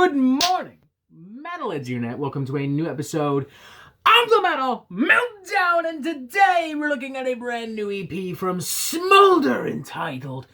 Good morning, Metalheads Unit. Welcome to a new episode of the Metal Meltdown, and today we're looking at a brand new EP from Smoulder entitled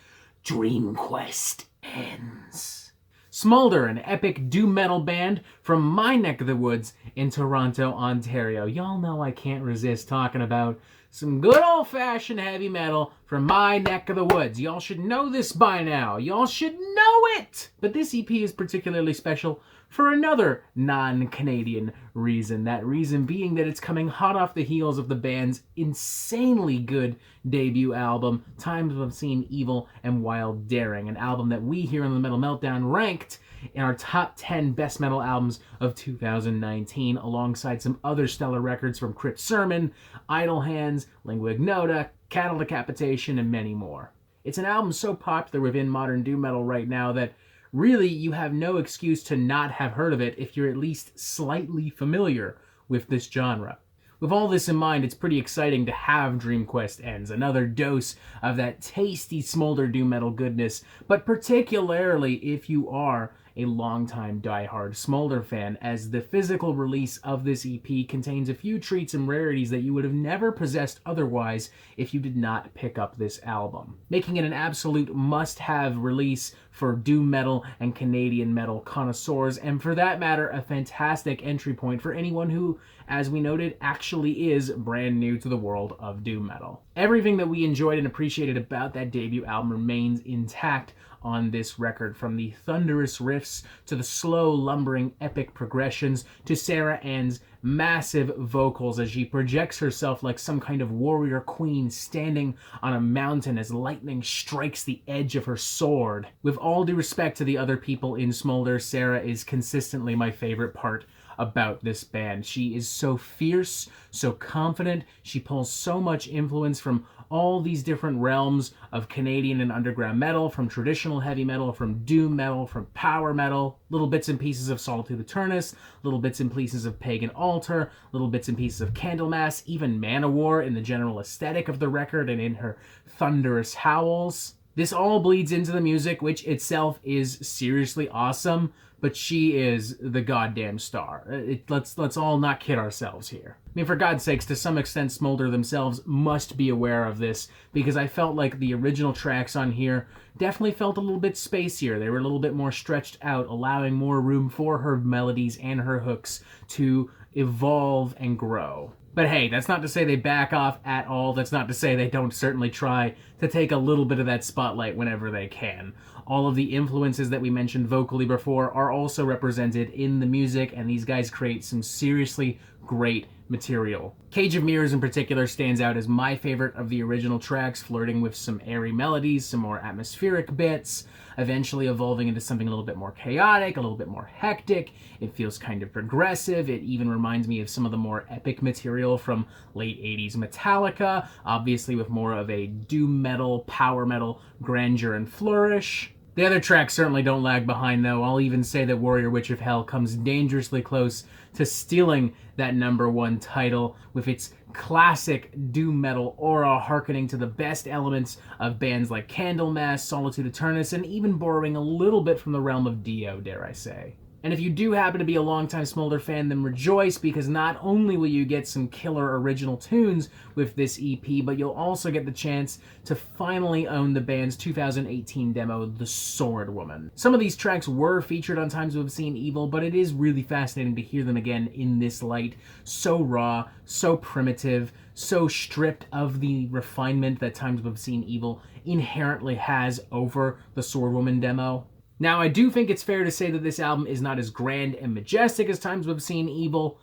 Dream Quest Ends. Smoulder, an epic doom metal band from my neck of the woods in Toronto, Ontario. Y'all know I can't resist talking about some good old-fashioned heavy metal from my neck of the woods. Y'all should know this by now. Y'all should know it! But this EP is particularly special for another non-Canadian reason. That reason being that it's coming hot off the heels of the band's insanely good debut album, Times of Obscene Evil and Wild Daring, an album that we here on the Metal Meltdown ranked in our top 10 best metal albums of 2019, alongside some other stellar records from Crypt Sermon, Idle Hands, Lingua Ignota, Cattle Decapitation, and many more. It's an album so popular within modern doom metal right now that really you have no excuse to not have heard of it if you're at least slightly familiar with this genre. With all this in mind, it's pretty exciting to have Dream Quest Ends, another dose of that tasty Smoulder doom metal goodness, but particularly if you are a longtime diehard Smoulder fan, as the physical release of this EP contains a few treats and rarities that you would have never possessed otherwise if you did not pick up this album, making it an absolute must-have release for doom metal and Canadian metal connoisseurs, and for that matter, a fantastic entry point for anyone who, as we noted, actually is brand new to the world of doom metal. Everything that we enjoyed and appreciated about that debut album remains intact on this record, from the thunderous riffs to the slow, lumbering, epic progressions to Sarah Ann's massive vocals as she projects herself like some kind of warrior queen standing on a mountain as lightning strikes the edge of her sword. With all due respect to the other people in Smoulder, Sarah is consistently my favorite part about this band. She is so fierce, so confident, she pulls so much influence from all these different realms of Canadian and underground metal, from traditional heavy metal, from doom metal, from power metal, little bits and pieces of Solitude Eternus, little bits and pieces of Pagan Altar, little bits and pieces of Candlemass, even Manowar in the general aesthetic of the record and in her thunderous howls. This all bleeds into the music, which itself is seriously awesome, but she is the goddamn star. Let's all not kid ourselves here. I mean, for God's sakes, to some extent, Smoulder themselves must be aware of this, because I felt like the original tracks on here definitely felt a little bit spacier. They were a little bit more stretched out, allowing more room for her melodies and her hooks to evolve and grow. But hey, that's not to say they back off at all. That's not to say they don't certainly try to take a little bit of that spotlight whenever they can. All of the influences that we mentioned vocally before are also represented in the music, and these guys create some seriously great material. Cage of Mirrors in particular stands out as my favorite of the original tracks, flirting with some airy melodies, some more atmospheric bits, eventually evolving into something a little bit more chaotic, a little bit more hectic. It feels kind of progressive. It even reminds me of some of the more epic material from late 80s Metallica, obviously with more of a doom metal, power metal grandeur and flourish. The other tracks certainly don't lag behind, though. I'll even say that Warrior Witch of Hell comes dangerously close to stealing that #1 title with its classic doom metal aura, hearkening to the best elements of bands like Candlemass, Solitude Eternus, and even borrowing a little bit from the realm of Dio, dare I say. And if you do happen to be a longtime Smoulder fan, then rejoice, because not only will you get some killer original tunes with this EP, but you'll also get the chance to finally own the band's 2018 demo, The Sword Woman. Some of these tracks were featured on Times of Obscene Evil, but it is really fascinating to hear them again in this light, so raw, so primitive, so stripped of the refinement that Times of Obscene Evil inherently has over the Sword Woman demo. Now, I do think it's fair to say that this album is not as grand and majestic as Times of Obscene Evil,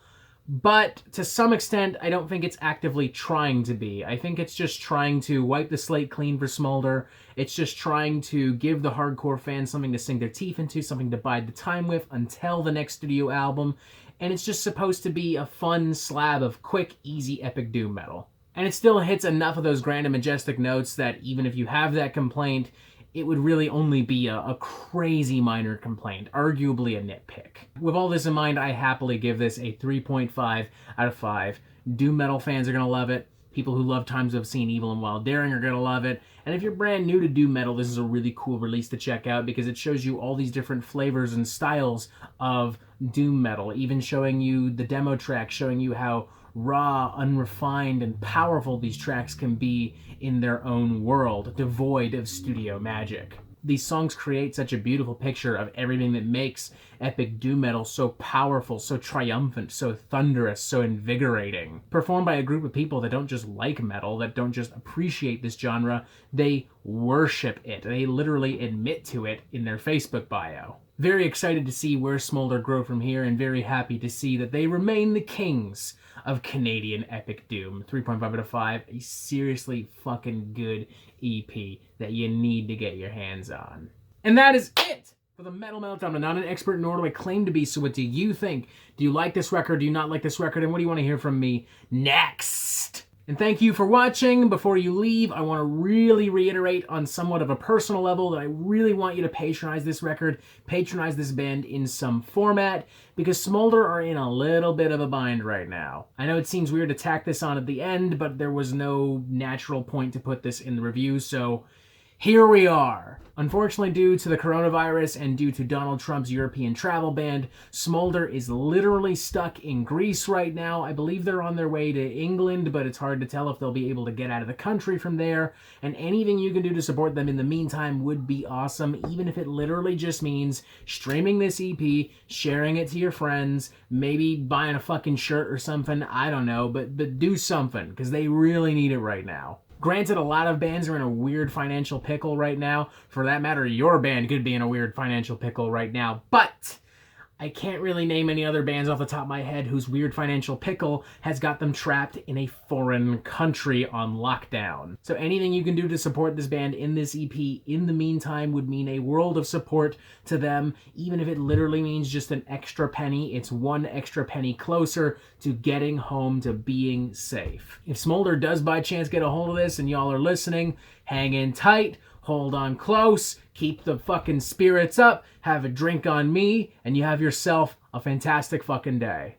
but to some extent, I don't think it's actively trying to be. I think it's just trying to wipe the slate clean for Smoulder. It's just trying to give the hardcore fans something to sink their teeth into, something to bide the time with until the next studio album, and it's just supposed to be a fun slab of quick, easy, epic doom metal. And it still hits enough of those grand and majestic notes that even if you have that complaint, it would really only be a crazy minor complaint, arguably a nitpick. With all this in mind, I happily give this a 3.5 out of 5. Doom metal fans are going to love it. People who love Times of Seen Evil and Wild Daring are going to love it. And if you're brand new to doom metal, this is a really cool release to check out because it shows you all these different flavors and styles of doom metal, even showing you the demo track, showing you how raw, unrefined, and powerful these tracks can be in their own world, devoid of studio magic. These songs create such a beautiful picture of everything that makes epic doom metal so powerful, so triumphant, so thunderous, so invigorating. Performed by a group of people that don't just like metal, that don't just appreciate this genre, they worship it. They literally admit to it in their Facebook bio. Very excited to see where Smoulder grow from here, and very happy to see that they remain the kings of Canadian epic doom. 3.5 out of 5, a seriously fucking good EP that you need to get your hands on. And that is it for the Metal Meltdown. I'm not an expert, nor do I claim to be, so what do you think? Do you like this record? Do you not like this record? And what do you want to hear from me next? And thank you for watching. Before you leave, I want to really reiterate on somewhat of a personal level that I really want you to patronize this record, patronize this band in some format, because Smoulder are in a little bit of a bind right now. I know it seems weird to tack this on at the end, but there was no natural point to put this in the review, so here we are. Unfortunately, due to the coronavirus and due to Donald Trump's European travel ban, Smoulder is literally stuck in Greece right now. I believe they're on their way to England, but it's hard to tell if they'll be able to get out of the country from there. And anything you can do to support them in the meantime would be awesome, even if it literally just means streaming this EP, sharing it to your friends, maybe buying a fucking shirt or something. I don't know, but do something, because they really need it right now. Granted, a lot of bands are in a weird financial pickle right now. For that matter, your band could be in a weird financial pickle right now. But I can't really name any other bands off the top of my head whose weird financial pickle has got them trapped in a foreign country on lockdown. So anything you can do to support this band in this EP in the meantime would mean a world of support to them. Even if it literally means just an extra penny, it's one extra penny closer to getting home to being safe. If Smoulder does by chance get a hold of this and y'all are listening, hang in tight, hold on close, keep the fucking spirits up, have a drink on me, and you have yourself a fantastic fucking day.